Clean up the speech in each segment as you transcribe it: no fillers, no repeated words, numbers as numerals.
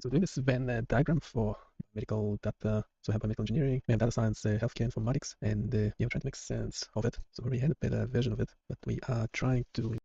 So doing this Venn diagram for medical data, so we have biomedical engineering, we have data science, healthcare informatics, and we're trying to make sense of it. So we had a better version of it, but we are trying to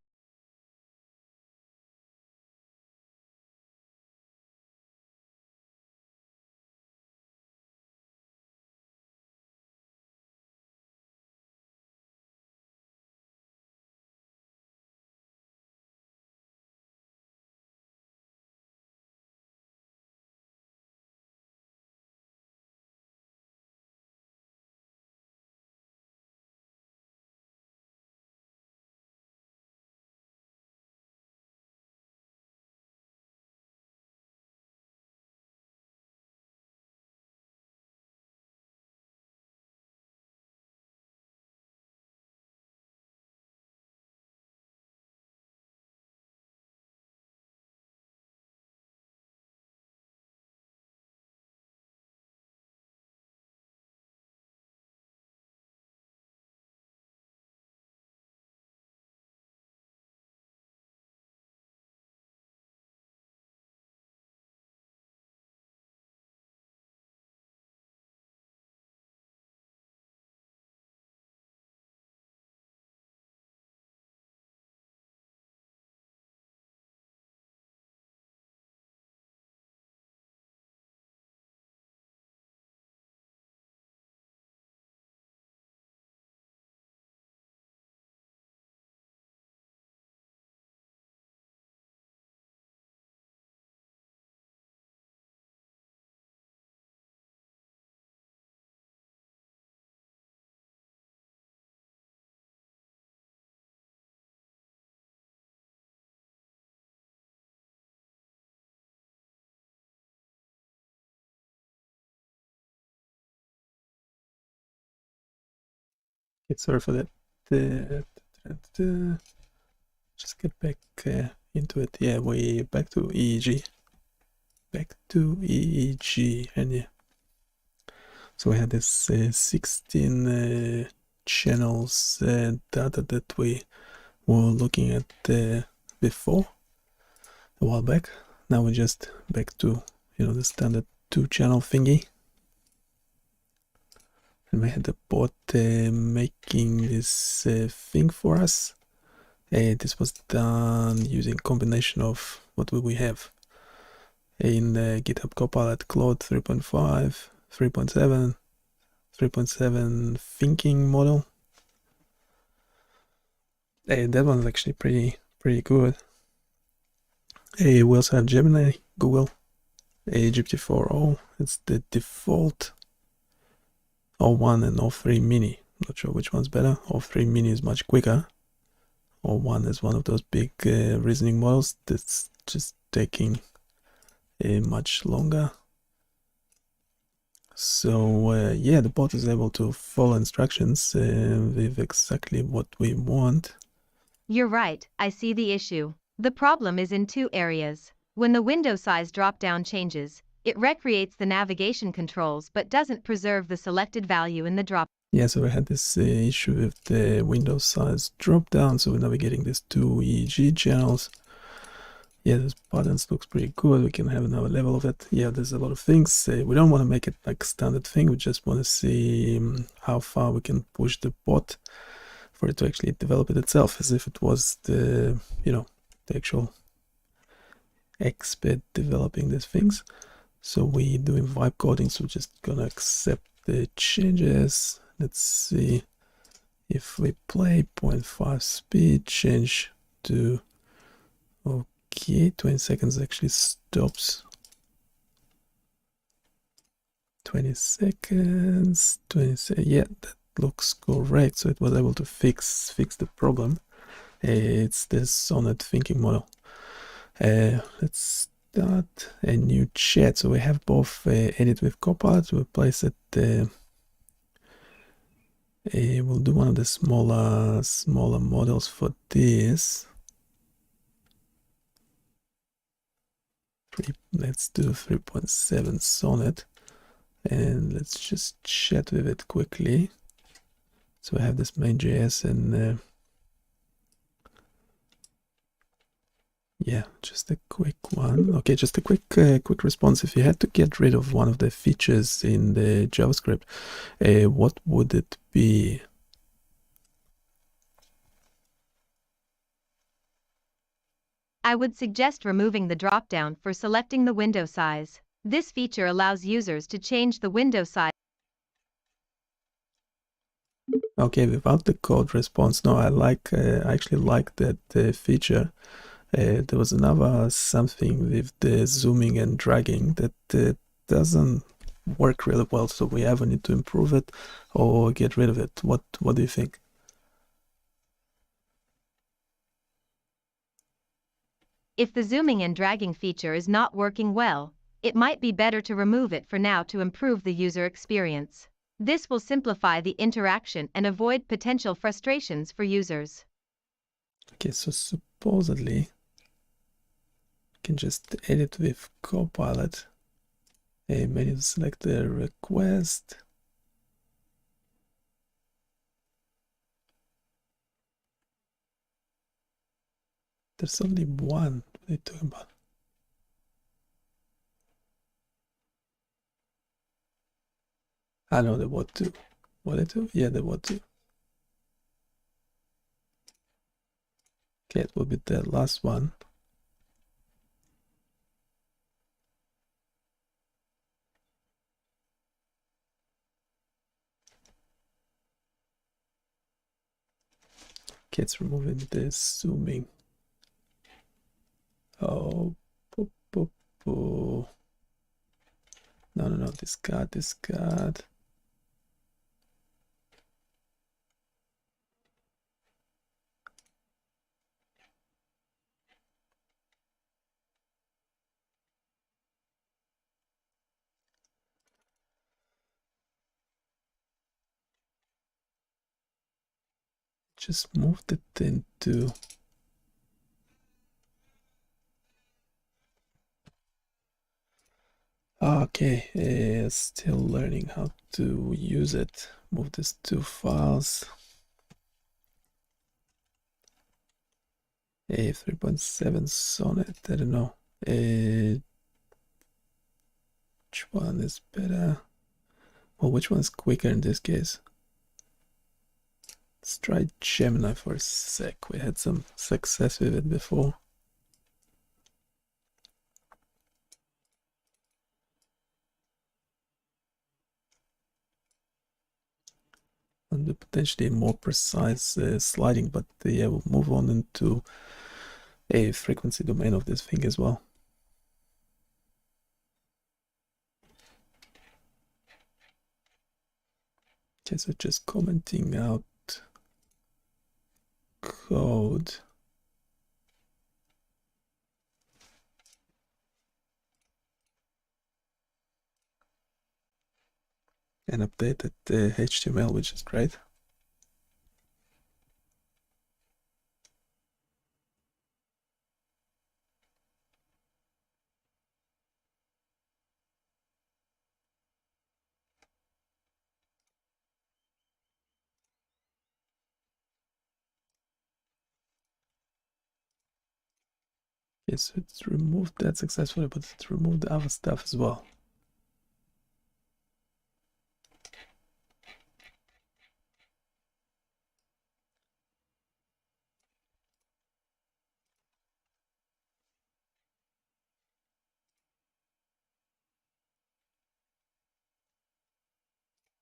get sorry for that. Just get back into it. Yeah, we back to EEG. And yeah. So we had this 16 channels data that we were looking at before, a while back. Now we're just back to, the standard 2-channel thingy. And we had the bot making this thing for us. This was done using a combination of what will we have in GitHub Copilot, Claude 3.5, 3.7, 3.7 thinking model. That one's actually pretty good. We also have Gemini, Google, GPT-4o. It's the default. O1 and O3 Mini. Not sure which one's better. O3 Mini is much quicker. O1 is one of those big reasoning models that's just taking much longer. So yeah, the bot is able to follow instructions with exactly what we want. You're right, I see the issue. The problem is in two areas. When the window size drop-down changes, it recreates the navigation controls but doesn't preserve the selected value in the drop. Yeah, so we had this issue with the window size drop-down, so we're navigating these two EEG channels. Yeah, this buttons looks pretty good. We can have another level of it. Yeah, there's a lot of things. We don't want to make it like standard thing. We just want to see how far we can push the bot for it to actually develop it itself, as if it was the, the actual expert developing these things. So we're doing vibe coding, so we're just gonna accept the changes. Let's see if we play 0.5 speed, change to okay, 20 seconds actually stops. 20 seconds, 20 yeah, that looks correct. So it was able to fix the problem. It's this Sonnet thinking model. Let's start a new chat. So we have both edit with Copilot. We'll place it. We'll do one of the smaller models for this. Let's do 3.7 Sonnet, and let's just chat with it quickly. So I have this main.js, and Yeah, just a quick one. Okay, just a quick response. If you had to get rid of one of the features in the JavaScript, what would it be? I would suggest removing the dropdown for selecting the window size. This feature allows users to change the window size. Okay, without the code response. No, I actually like that feature. There was another something with the zooming and dragging that doesn't work really well, so we either need to improve it or get rid of it. What do you think? If the zooming and dragging feature is not working well, it might be better to remove it for now to improve the user experience. This will simplify the interaction and avoid potential frustrations for users. Okay, so supposedly you can just edit with Copilot. Menu, select the request. There's only one. What are you talking about? I know the what to. What I do? Yeah, the what to. Okay, it will be the last one. Okay, it's removing the zooming. Oh, boop, boop, boop. No, discard. Just moved it into. Okay, still learning how to use it. Move these two files. A 3.7 Sonnet, I don't know. Which one is better? Well, which one is quicker in this case? Let's try Gemini for a sec. We had some success with it before. And the potentially more precise sliding, but yeah, we'll move on into a frequency domain of this thing as well. Okay, so just commenting out code. And updated the HTML, which is great. Okay, so it's removed that successfully, but it's removed the other stuff as well.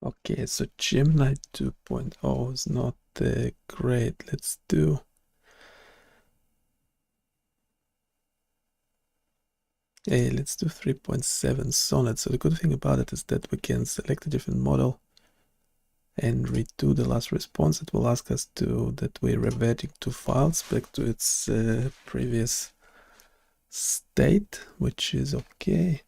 Okay, so Gemini 2.0 is not great. Let's do let's do 3.7 Sonnet. So the good thing about it is that we can select a different model and redo the last response. It will ask us to that we're reverting to files back to its previous state, which is okay.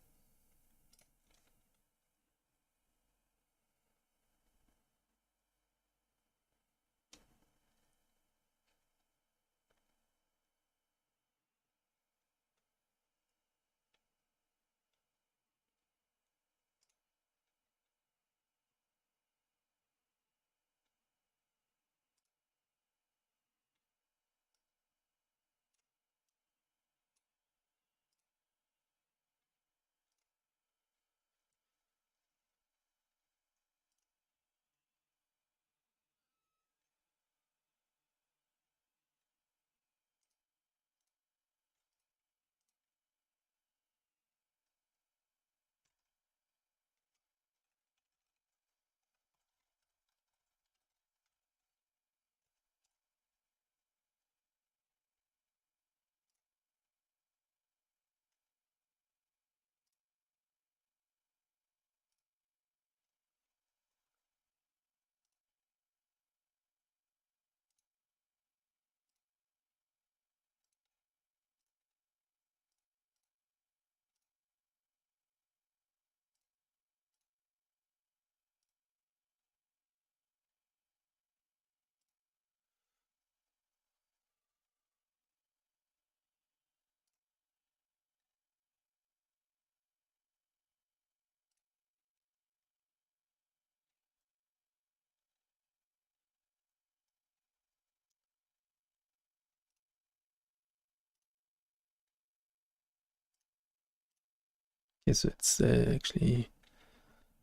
Okay, so it's actually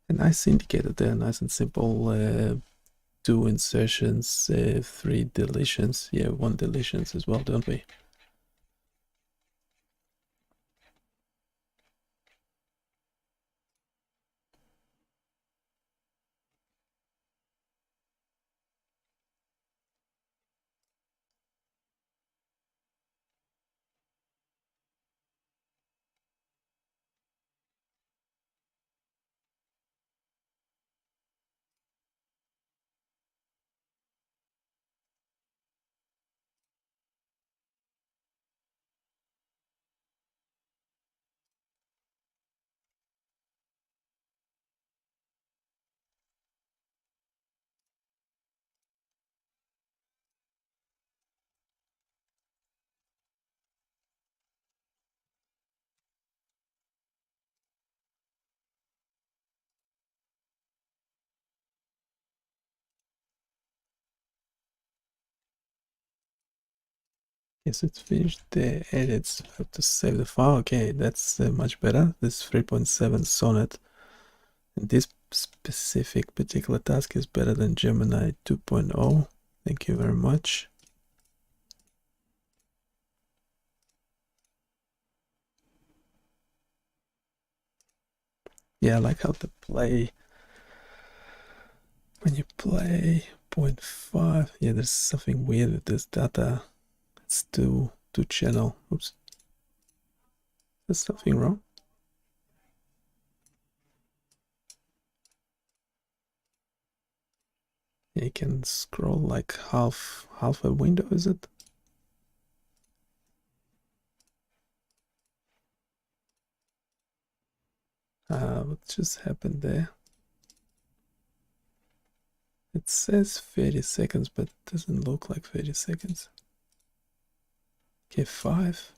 a nice indicator there, nice and simple. 2 insertions, 3 deletions. Yeah, 1 deletions as well, don't we? Yes, it's finished the edits. I have to save the file. Okay, that's much better. This 3.7 Sonnet and this specific particular task is better than Gemini 2.0. Thank you very much. Yeah, I like how the play, when you play 0.5, yeah, there's something weird with this data. It's two channel. Oops. There's something wrong. Yeah, you can scroll like half a window, is it? What just happened there? It says 30 seconds, but it doesn't look like 30 seconds. Okay, 5.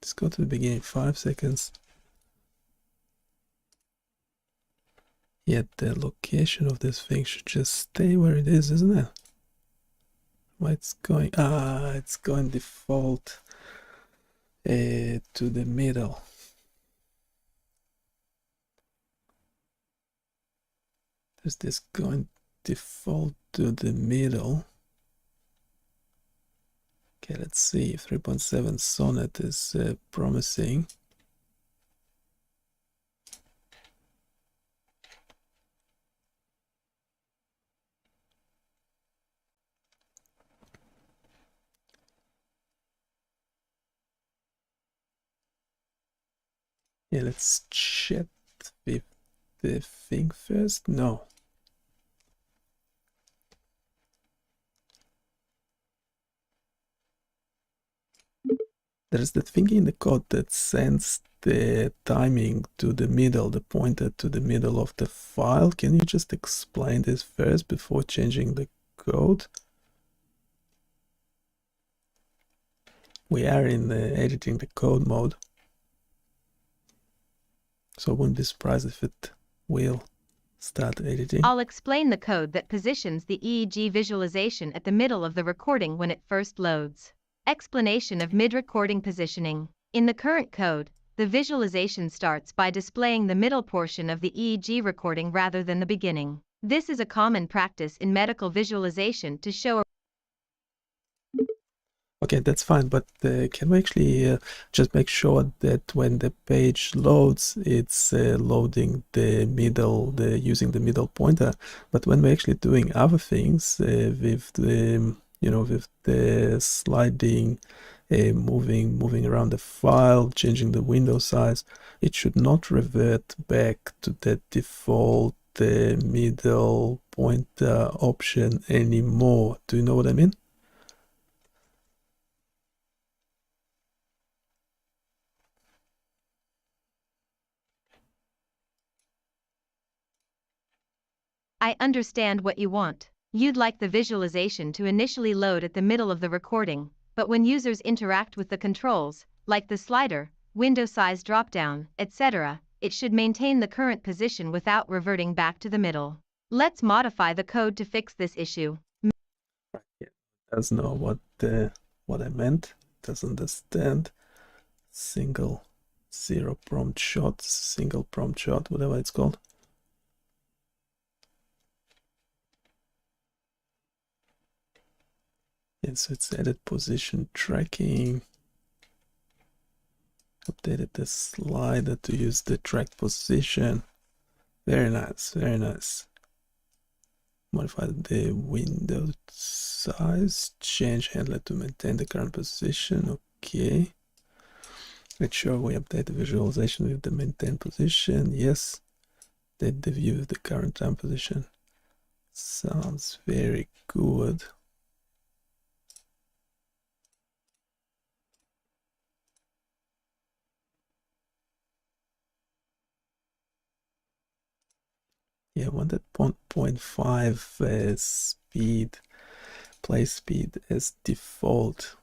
Let's go to the beginning, 5 seconds. Yet the location of this thing should just stay where it is, isn't it? Why it's going? It's going default to the middle. There's this going default to the middle. Okay, let's see if 3.7 Sonnet is promising. Yeah, let's check with the thing first. No. There's the thing in the code that sends the timing to the middle, the pointer to the middle of the file. Can you just explain this first before changing the code? We are in the editing the code mode, so I wouldn't be surprised if it will start editing. I'll explain the code that positions the EEG visualization at the middle of the recording when it first loads. Explanation of mid-recording positioning. In the current code, the visualization starts by displaying the middle portion of the EEG recording rather than the beginning. This is a common practice in medical visualization to show a Okay, that's fine, but can we actually just make sure that when the page loads, it's loading the middle, using the middle pointer, but when we're actually doing other things with the, with the sliding, moving around the file, changing the window size, it should not revert back to the default middle pointer option anymore. Do you know what I mean? I understand what you want. You'd like the visualization to initially load at the middle of the recording, but when users interact with the controls, like the slider, window size dropdown, etc., it should maintain the current position without reverting back to the middle. Let's modify the code to fix this issue. Doesn't know what I meant, doesn't understand. single zero prompt shot, single prompt shot, whatever it's called. And so it's added position tracking. Updated the slider to use the track position. Very nice, very nice. Modified the window size, change handler to maintain the current position. Okay. Make sure we update the visualization with the maintain position. Yes. Update the view with the current time position. Sounds very good. Yeah, I wanted 0.5 speed, play speed as default.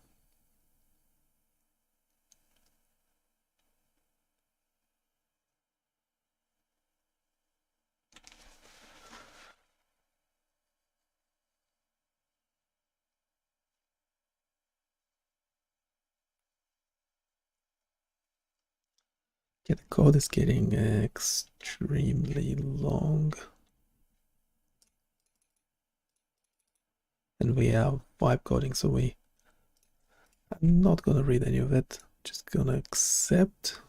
Yeah, the code is getting extremely long. And we are vibe coding, so I'm not gonna read any of it, just gonna accept.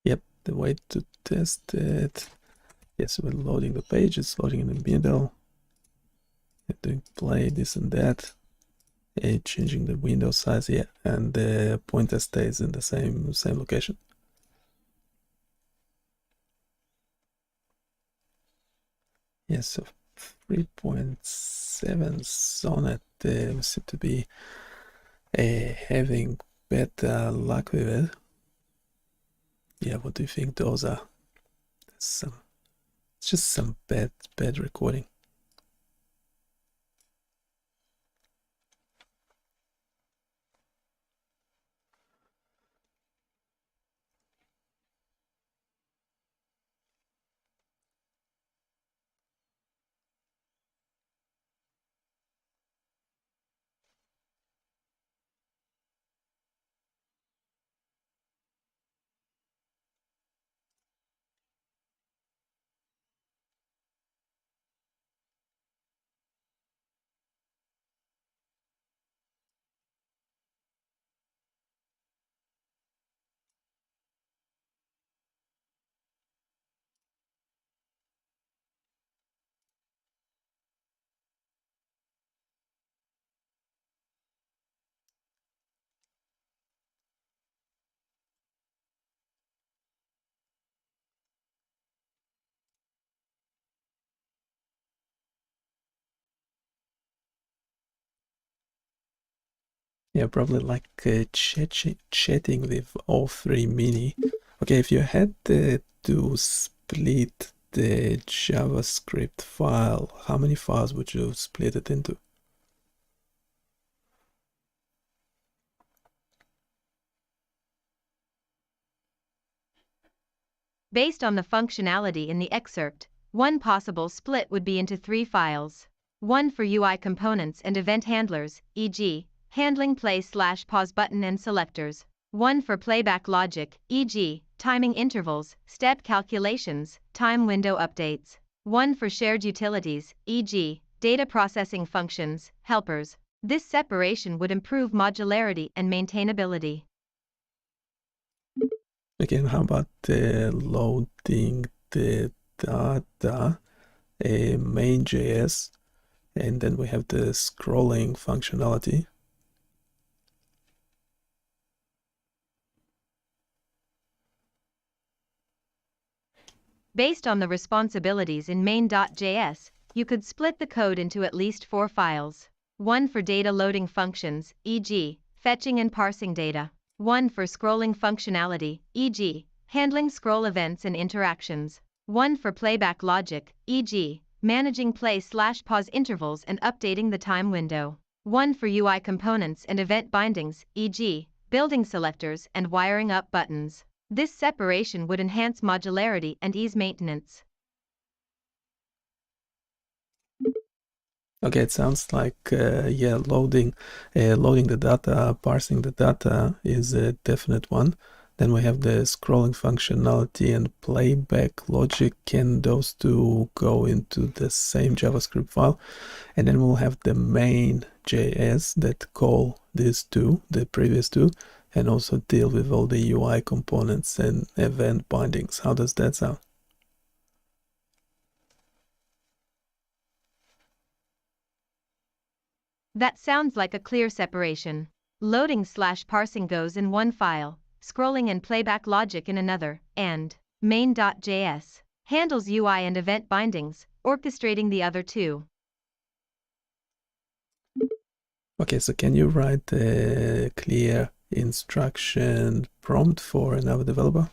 Yep, the way to test it. Yes, we're loading the page, it's loading in the middle. We're doing play, this and that. Changing the window size, yeah, and the pointer stays in the same location. Yes, so 3.7 Sonnet seem to be having better luck with it. Yeah, what do you think those are? It's just some bad recording. Yeah, probably like chatting with O3 Mini. Okay, if you had to split the JavaScript file, how many files would you split it into? Based on the functionality in the excerpt, one possible split would be into 3 files. One for UI components and event handlers, e.g., handling play/pause button and selectors. One for playback logic, e.g., timing intervals, step calculations, time window updates. One for shared utilities, e.g., data processing functions, helpers. This separation would improve modularity and maintainability. Again, how about loading the data, main.js, and then we have the scrolling functionality. Based on the responsibilities in main.js, you could split the code into at least 4 files. One for data loading functions, e.g., fetching and parsing data. One for scrolling functionality, e.g., handling scroll events and interactions. One for playback logic, e.g., managing play/pause intervals and updating the time window. one for UI components and event bindings, e.g., building selectors and wiring up buttons. This separation would enhance modularity and ease maintenance. Okay, it sounds like yeah, loading the data, parsing the data is a definite one. Then we have the scrolling functionality and playback logic. Can those two go into the same JavaScript file? And then we'll have the main JS that call these two, the previous two, and also deal with all the UI components and event bindings. How does that sound? That sounds like a clear separation. Loading/parsing goes in one file, scrolling and playback logic in another, and main.js handles UI and event bindings, orchestrating the other two. Okay, so can you write a clear instruction prompt for another developer?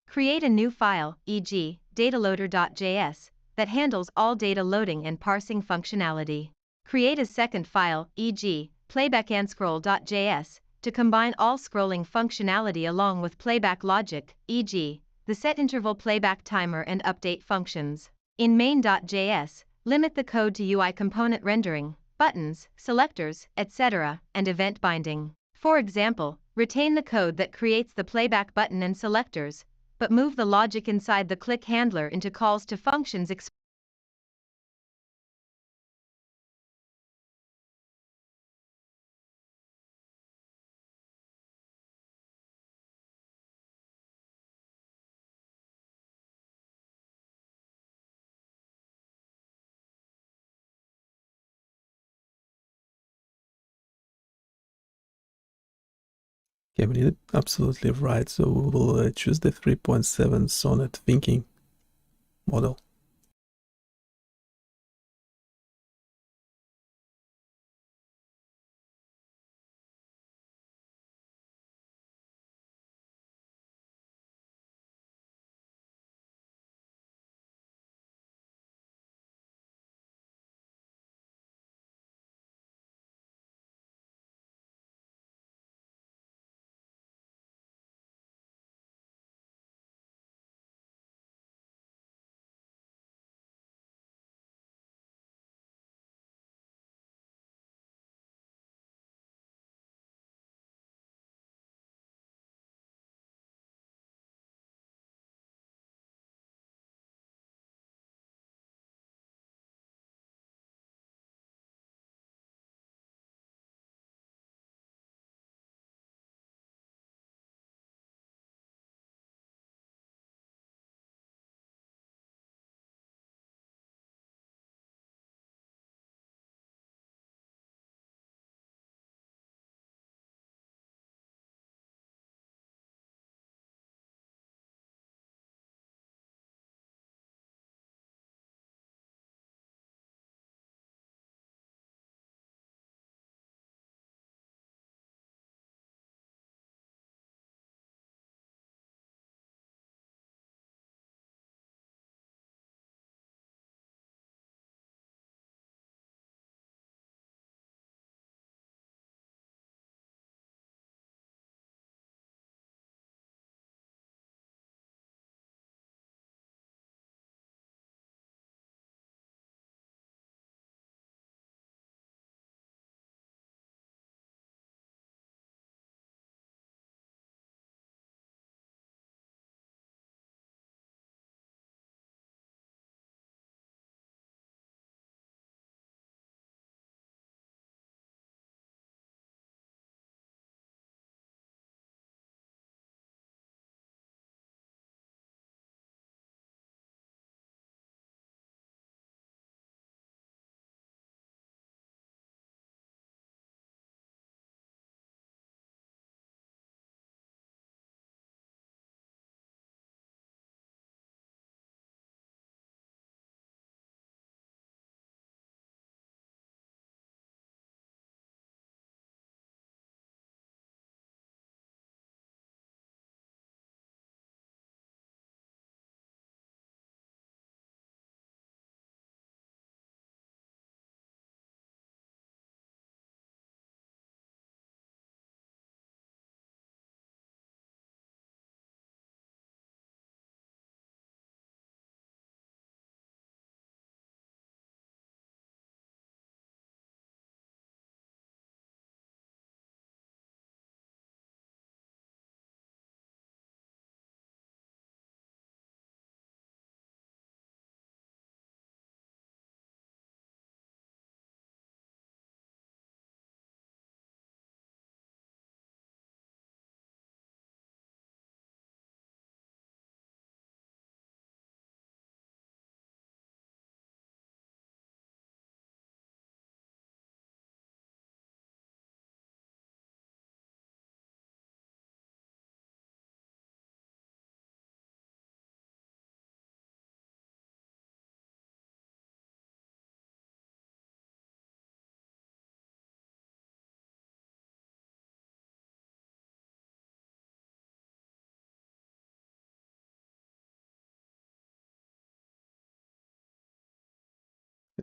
Create a new file, e.g., dataloader.js, that handles all data loading and parsing functionality. Create a second file, e.g., playbackandScroll.js, to combine all scrolling functionality along with playback logic, e.g., the set interval playback timer and update functions. In main.js, limit the code to UI component rendering, buttons, selectors, etc., and event binding. For example, retain the code that creates the playback button and selectors, but move the logic inside the click handler into calls to functions Yeah, we need it absolutely right. So we'll choose the 3.7 Sonnet thinking model.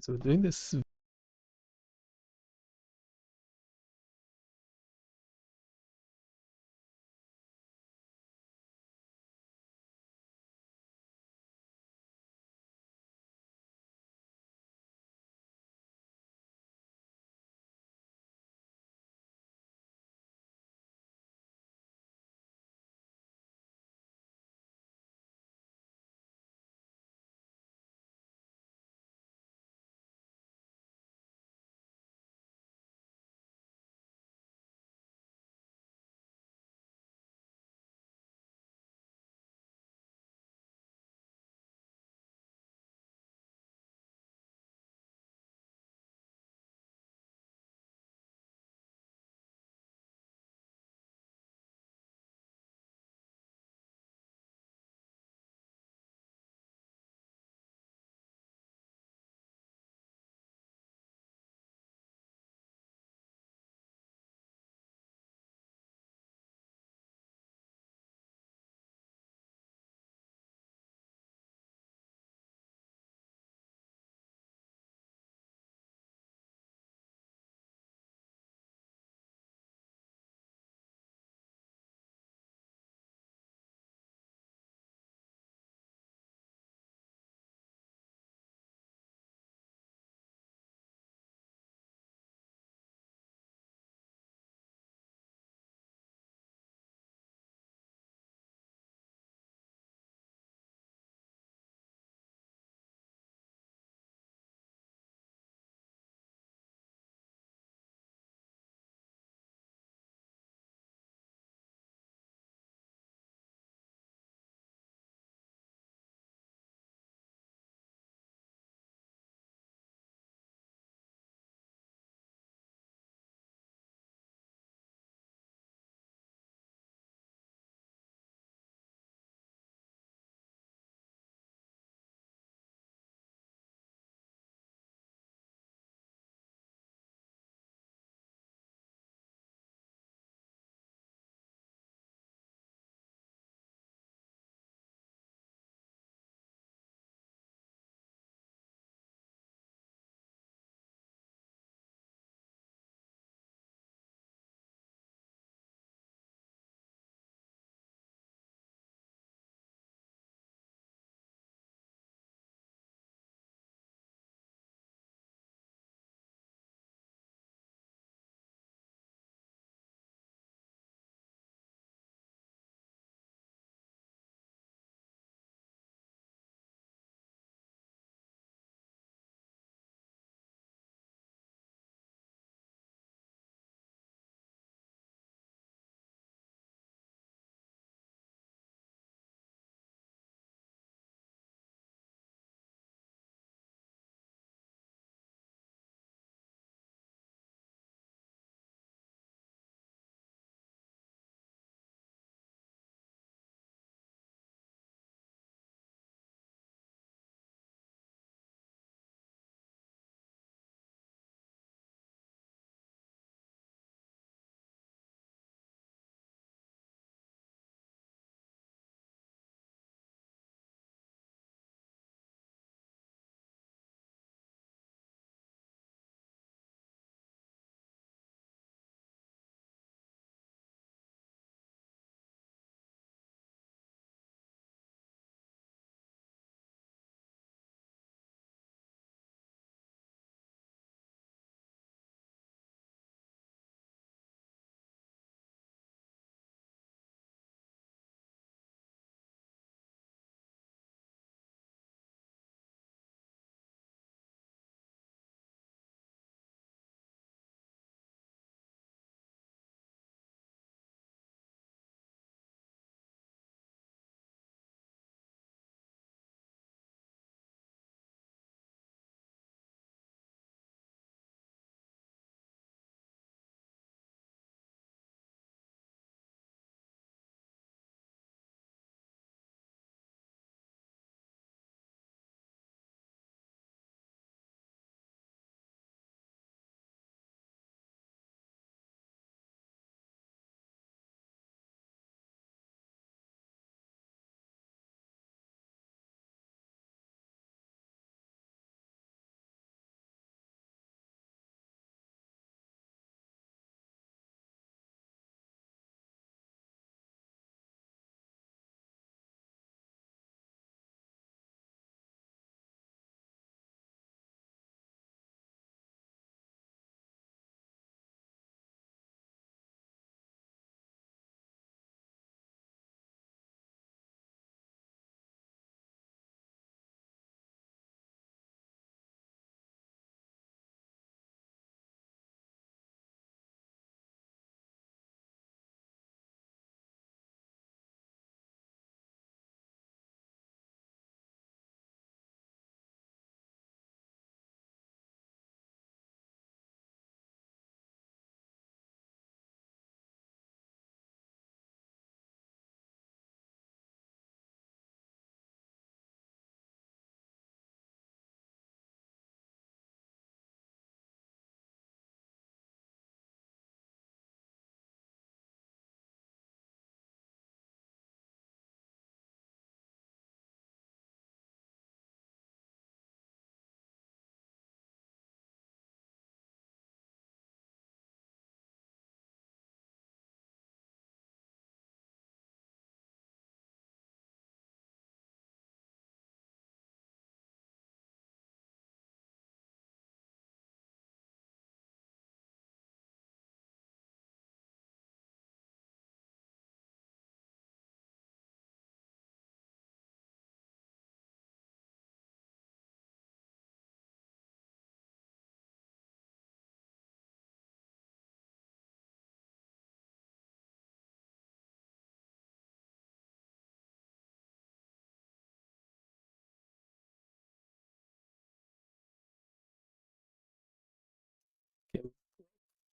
So doing this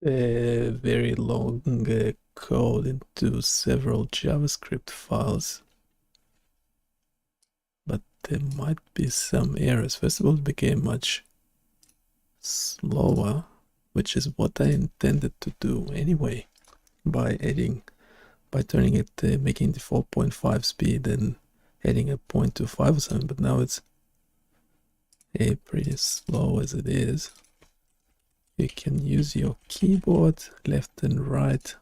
a very long code into several JavaScript files, but there might be some errors. First of all, it became much slower, which is what I intended to do anyway by turning it, making default 0.5 speed and adding a 0.25 or something, but now it's pretty slow as it is. You can use your keyboard left and right.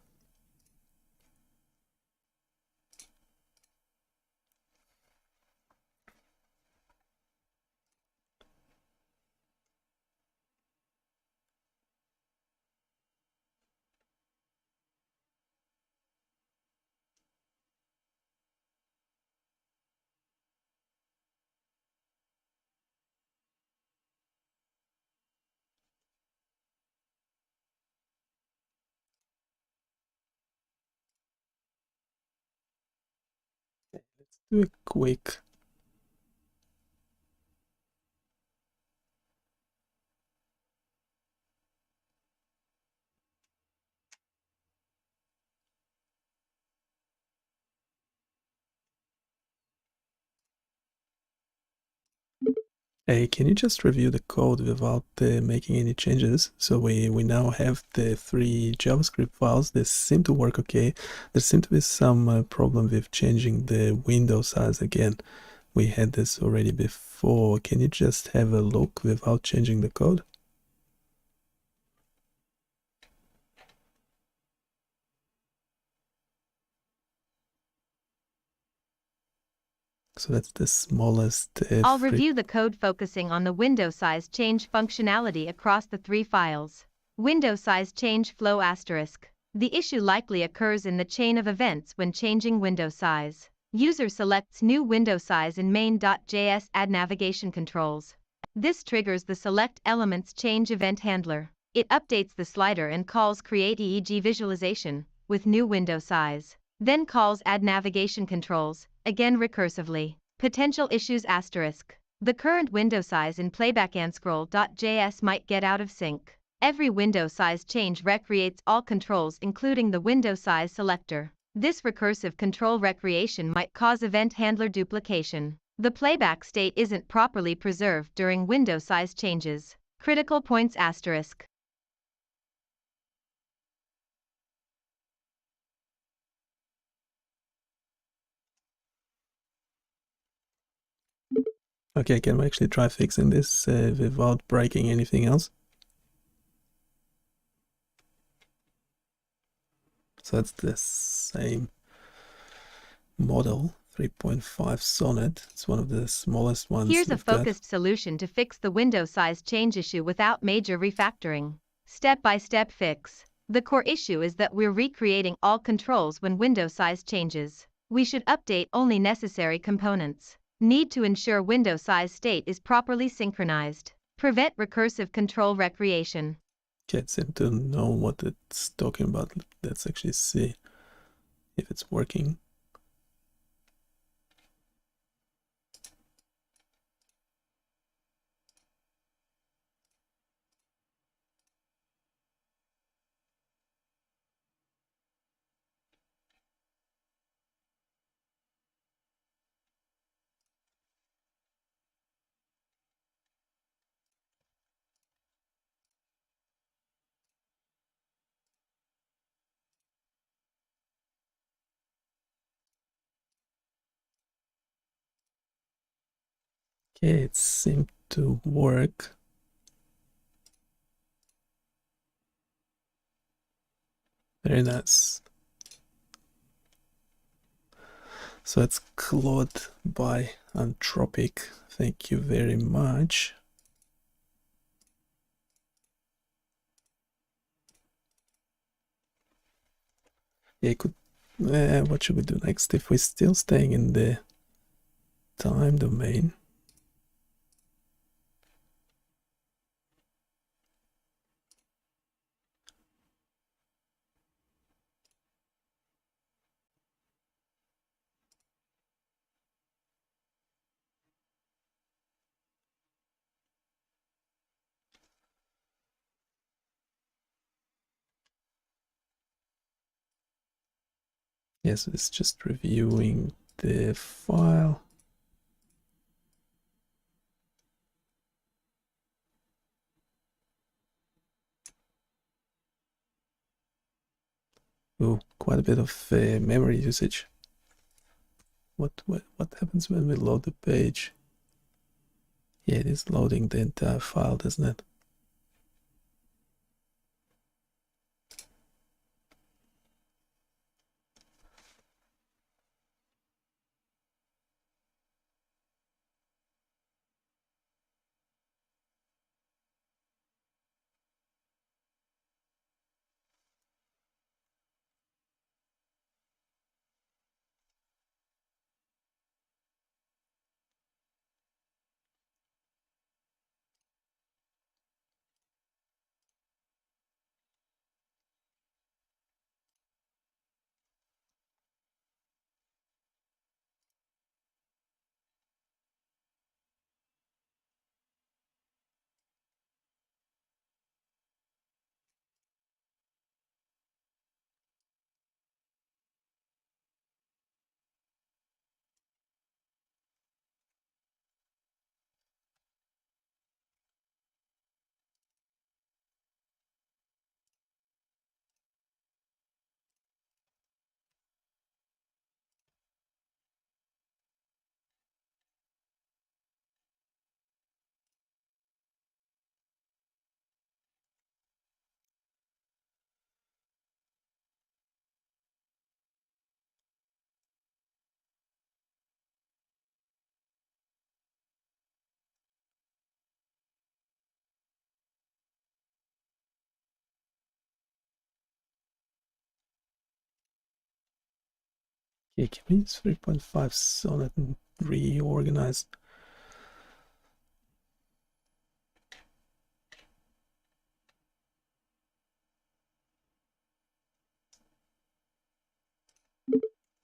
Let's do a quick Hey, can you just review the code without making any changes? So we now have the 3 JavaScript files. They seem to work okay. There seemed to be some problem with changing the window size again. We had this already before. Can you just have a look without changing the code? So that's the smallest. I'll review the code focusing on the window size change functionality across the 3 files. Window size change flow asterisk. The issue likely occurs in the chain of events when changing window size. User selects new window size in main.js add navigation controls. This triggers the select elements change event handler. It updates the slider and calls create EEG visualization with new window size. Then calls add navigation controls, again recursively. Potential issues asterisk. The current window size in playback and scroll.js might get out of sync. Every window size change recreates all controls including the window size selector. This recursive control recreation might cause event handler duplication. The playback state isn't properly preserved during window size changes. Critical points asterisk. Okay, can we actually try fixing this without breaking anything else? So that's the same model, 3.5 Sonnet. It's one of the smallest ones. Here's a focused solution to fix the window size change issue without major refactoring. Step-by-step fix. The core issue is that we're recreating all controls when window size changes. We should update only necessary components. Need to ensure window size state is properly synchronized. Prevent recursive control recreation. Can't seem to know what it's talking about. Let's actually see if it's working. Okay, it seemed to work. Very nice. So it's Claude by Anthropic. Thank you very much. Yeah, what should we do next? If we're still staying in the time domain, Yes, it's just reviewing the file. Oh, quite a bit of memory usage. What happens when we load the page? Yeah, it is loading the entire file, doesn't it? Okay, can we use 3.5 Sonnet and reorganize?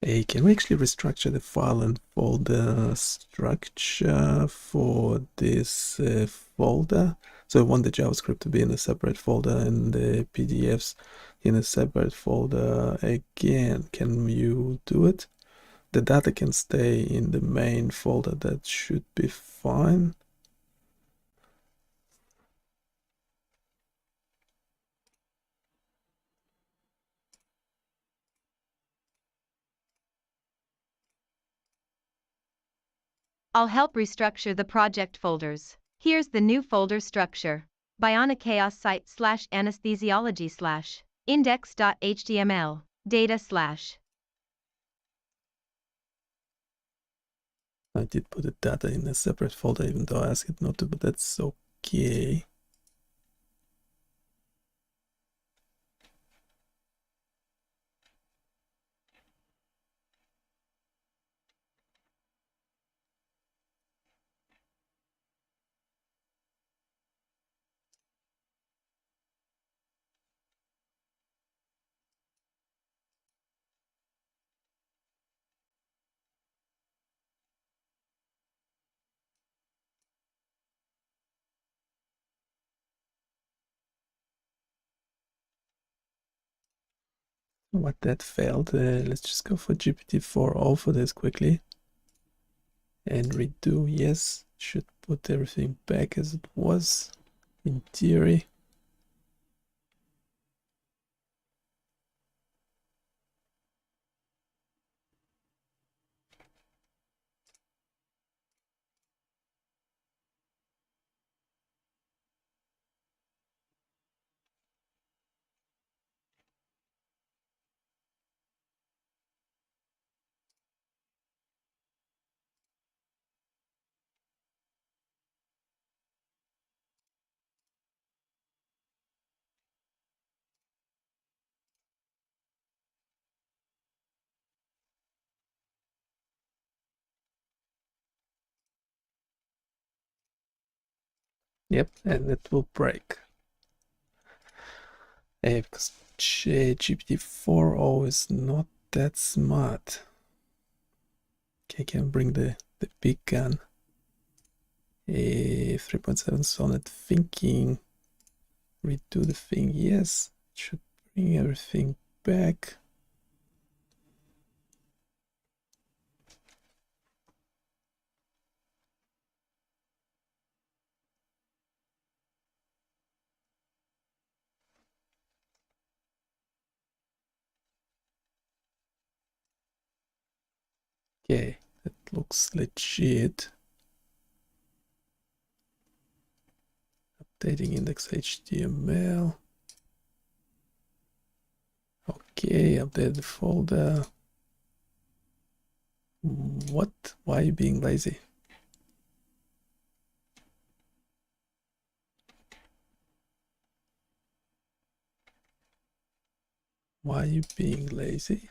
Hey, can we actually restructure the file and folder structure for this folder? So I want the JavaScript to be in a separate folder and the PDFs in a separate folder again. Can you do it? The data can stay in the main folder. That should be fine. I'll help restructure the project folders. Here's the new folder structure. Bionic Chaos Site / anesthesiology / index.html data / I did put the data in a separate folder even though I asked it not to, but that's okay. What that failed. Let's just go for GPT-4o for this quickly and redo. Yes, should put everything back as it was in theory. Yep, and it will break. Because GPT-4o is not that smart. Okay, I can bring the big gun. 3.7 Sonnet thinking. Redo the thing. Yes, should bring everything back. Okay, that looks legit. Updating index HTML. Okay, update the folder. What? Why are you being lazy? Why are you being lazy?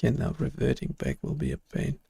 Okay, now reverting back will be a pain.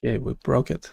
Okay, we broke it.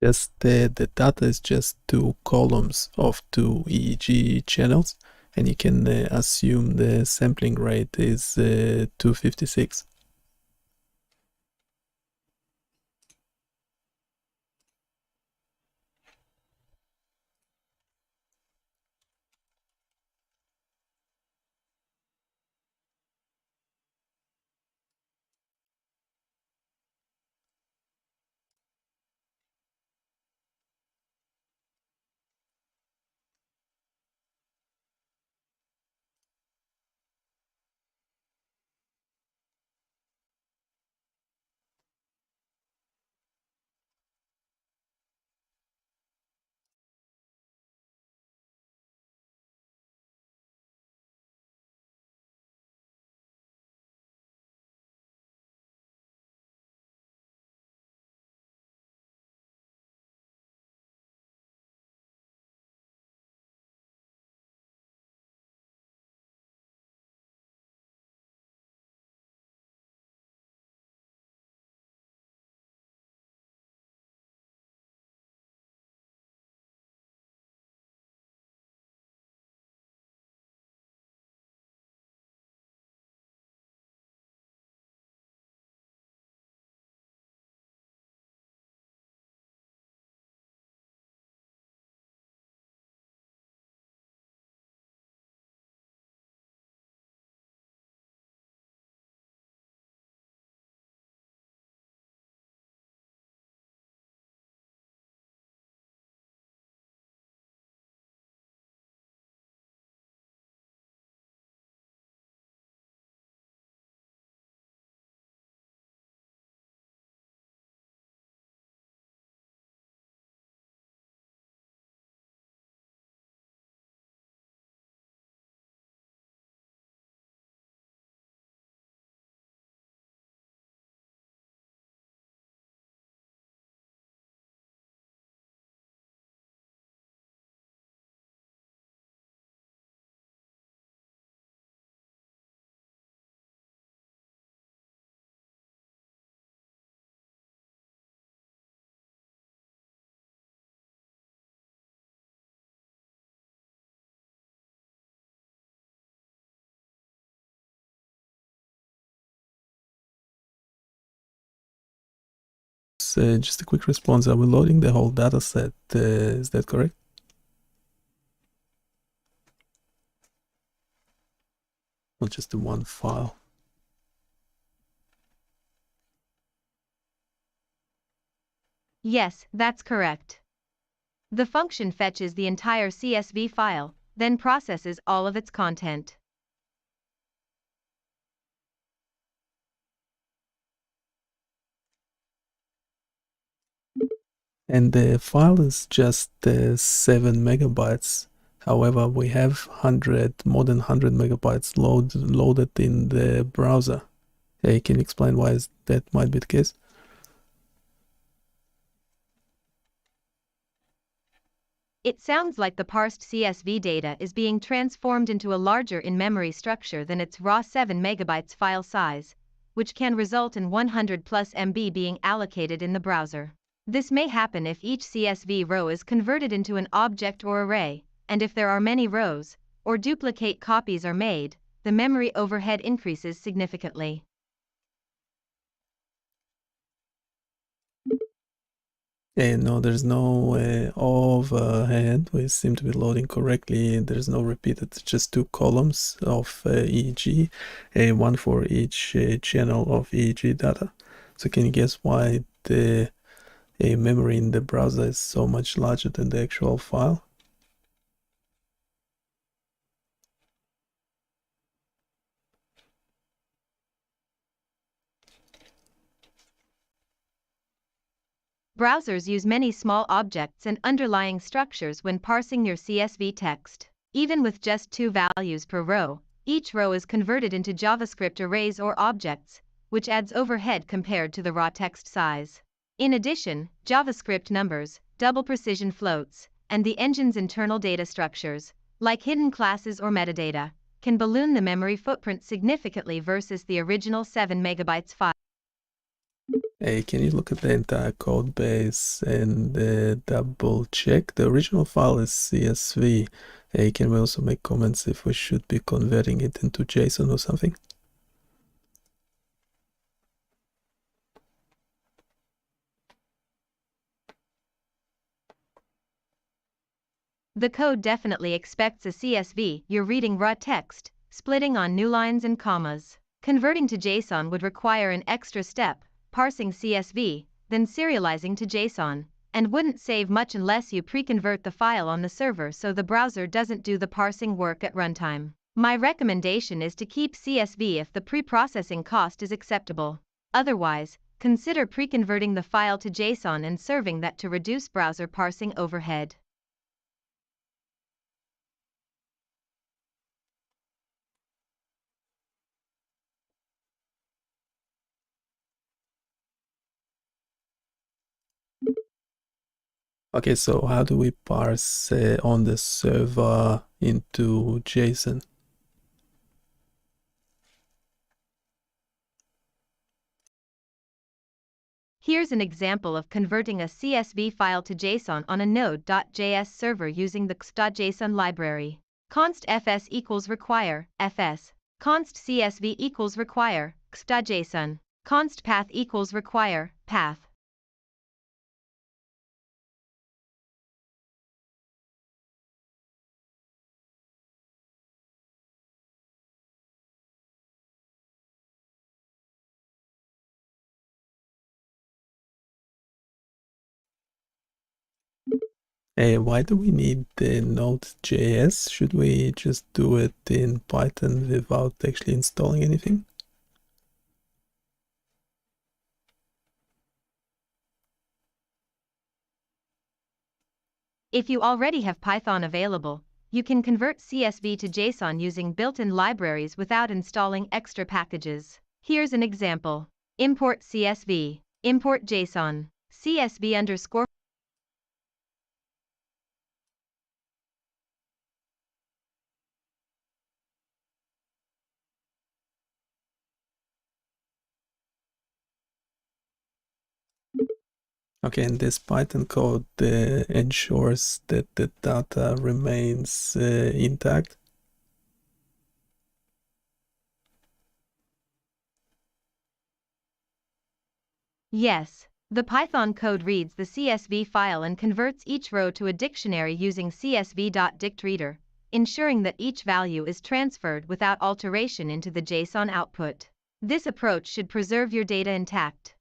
Just the data is just 2 columns of 2 EEG channels, and you can assume the sampling rate is 256. Just a quick response, are we loading the whole data set? Is that correct? Not just the one file? Yes, that's correct. The function fetches the entire CSV file, then processes all of its content. And the file is just 7 megabytes. However, we have more than 100 megabytes loaded in the browser. Hey, can you explain why that might be the case? It sounds like the parsed CSV data is being transformed into a larger in-memory structure than its raw 7 megabytes file size, which can result in 100 plus MB being allocated in the browser. This may happen if each CSV row is converted into an object or array, and if there are many rows, or duplicate copies are made, the memory overhead increases significantly. No, there's no overhead. We seem to be loading correctly. There's no repeated, just 2 columns of EEG, one for each channel of EEG data. So can you guess why the memory in the browser is so much larger than the actual file? Browsers use many small objects and underlying structures when parsing your CSV text. Even with just 2 values per row, each row is converted into JavaScript arrays or objects, which adds overhead compared to the raw text size. In addition, JavaScript numbers, double precision floats, and the engine's internal data structures, like hidden classes or metadata, can balloon the memory footprint significantly versus the original 7 megabytes file. Hey, can you look at the entire code base and double check? The original file is CSV. Hey, can we also make comments if we should be converting it into JSON or something? The code definitely expects a CSV. You're reading raw text, splitting on new lines and commas. Converting to JSON would require an extra step, parsing CSV, then serializing to JSON, and wouldn't save much unless you pre-convert the file on the server so the browser doesn't do the parsing work at runtime. My recommendation is to keep CSV if the pre-processing cost is acceptable. Otherwise, consider pre-converting the file to JSON and serving that to reduce browser parsing overhead. Okay, so how do we parse on the server into JSON? Here's an example of converting a CSV file to JSON on a Node.js server using the x.json library. Const fs equals require fs. Const csv equals require x.json. Const path equals require path. Hey, why do we need the Node.js? Should we just do it in Python without actually installing anything? If you already have Python available, you can convert CSV to JSON using built-in libraries without installing extra packages. Here's an example. Import CSV, import JSON, CSV underscore. Okay, and this Python code ensures that the data remains intact. Yes, the Python code reads the CSV file and converts each row to a dictionary using csv.dictReader, ensuring that each value is transferred without alteration into the JSON output. This approach should preserve your data intact.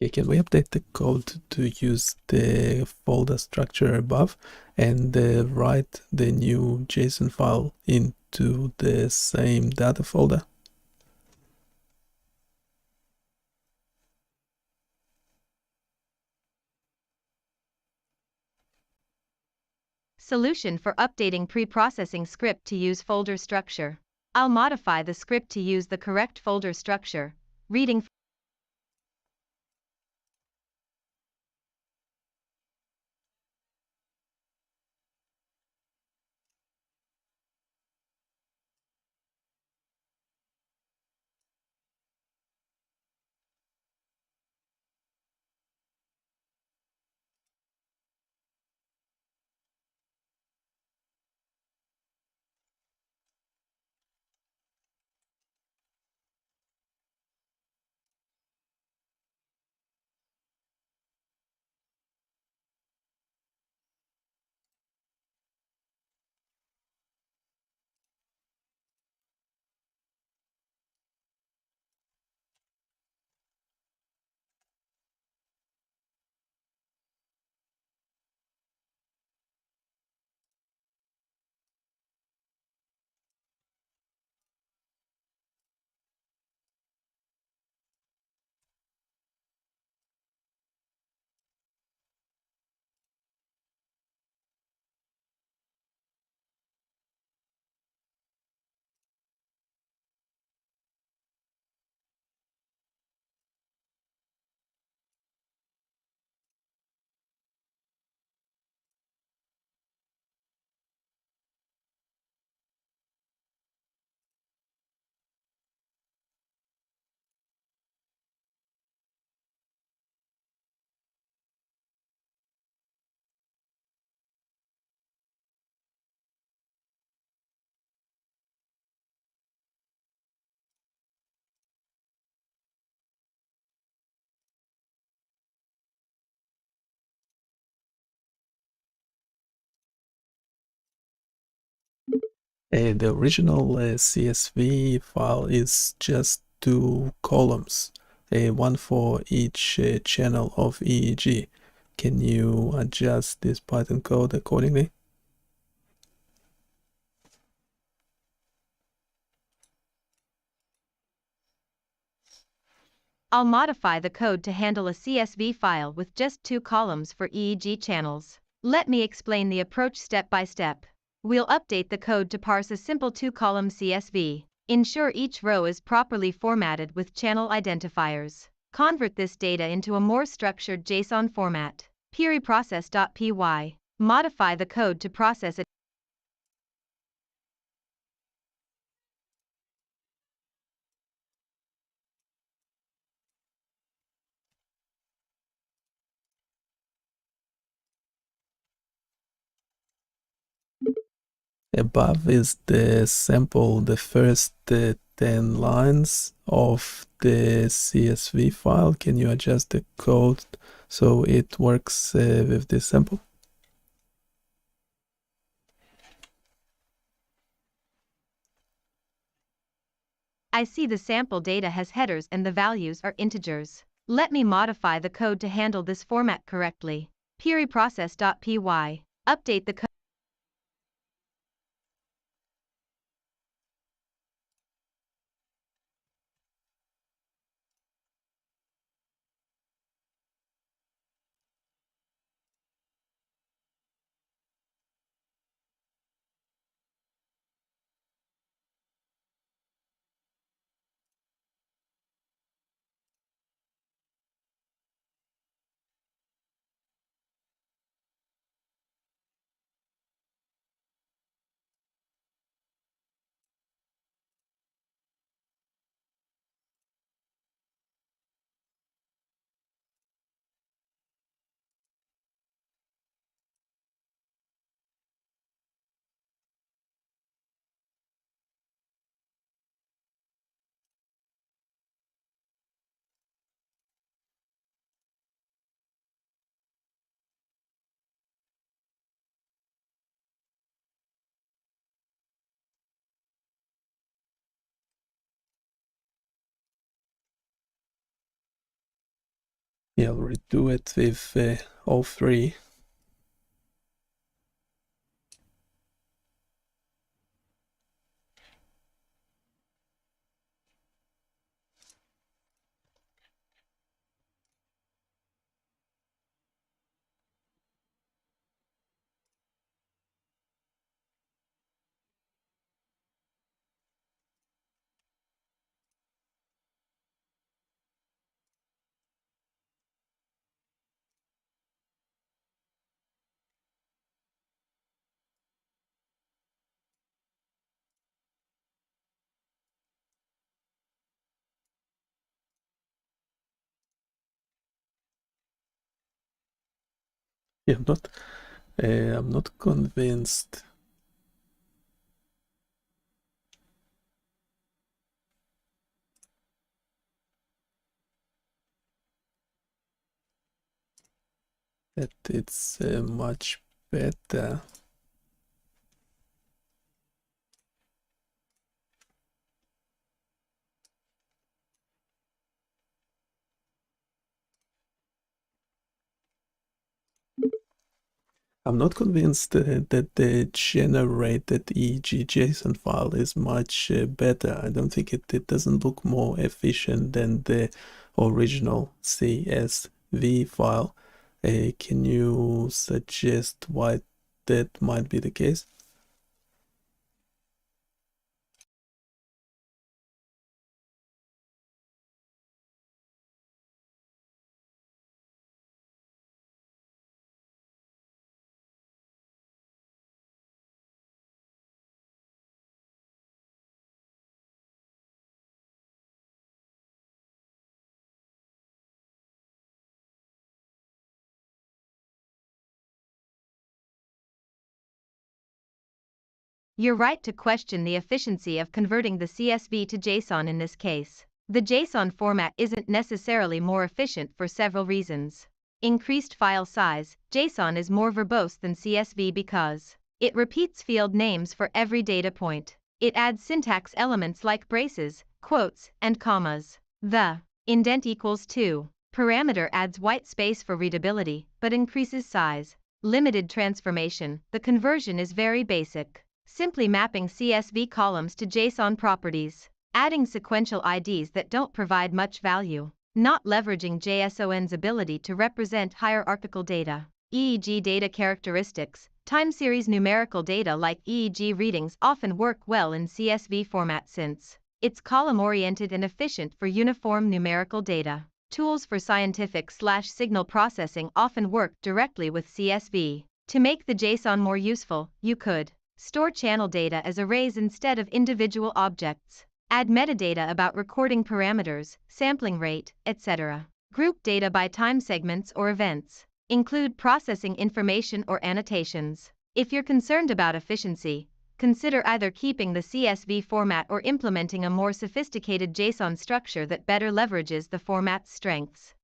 Okay, can we update the code to use the folder structure above and write the new JSON file into the same data folder? Solution for updating pre-processing script to use folder structure. I'll modify the script to use the correct folder structure. Reading The original CSV file is just 2 columns, one for each channel of EEG. Can you adjust this Python code accordingly? I'll modify the code to handle a CSV file with just 2 columns for EEG channels. Let me explain the approach step by step. We'll update the code to parse a simple 2-column CSV. Ensure each row is properly formatted with channel identifiers. Convert this data into a more structured JSON format. Preprocess.py. Modify the code to process it. Above is the sample, the first 10 lines of the CSV file. Can you adjust the code so it works with this sample? I see the sample data has headers and the values are integers. Let me modify the code to handle this format correctly. Preprocess.py. Update the code. Yeah, I'll redo it with all 3. Yeah, I'm not convinced. That it's much better. I'm not convinced that the generated EEG JSON file is much better. I don't think it doesn't look more efficient than the original CSV file. Can you suggest why that might be the case? You're right to question the efficiency of converting the CSV to JSON in this case. The JSON format isn't necessarily more efficient for several reasons. Increased file size, JSON is more verbose than CSV because it repeats field names for every data point. It adds syntax elements like braces, quotes, and commas. The indent equals 2 parameter adds white space for readability, but increases size. Limited transformation, the conversion is very basic. Simply mapping CSV columns to JSON properties, adding sequential IDs that don't provide much value, not leveraging JSON's ability to represent hierarchical data. EEG data characteristics, time series numerical data like EEG readings often work well in CSV format since it's column-oriented and efficient for uniform numerical data. Tools for scientific/signal processing often work directly with CSV. To make the JSON more useful, you could store channel data as arrays instead of individual objects. Add metadata about recording parameters, sampling rate, etc. Group data by time segments or events. Include processing information or annotations. If you're concerned about efficiency, consider either keeping the CSV format or implementing a more sophisticated JSON structure that better leverages the format's strengths.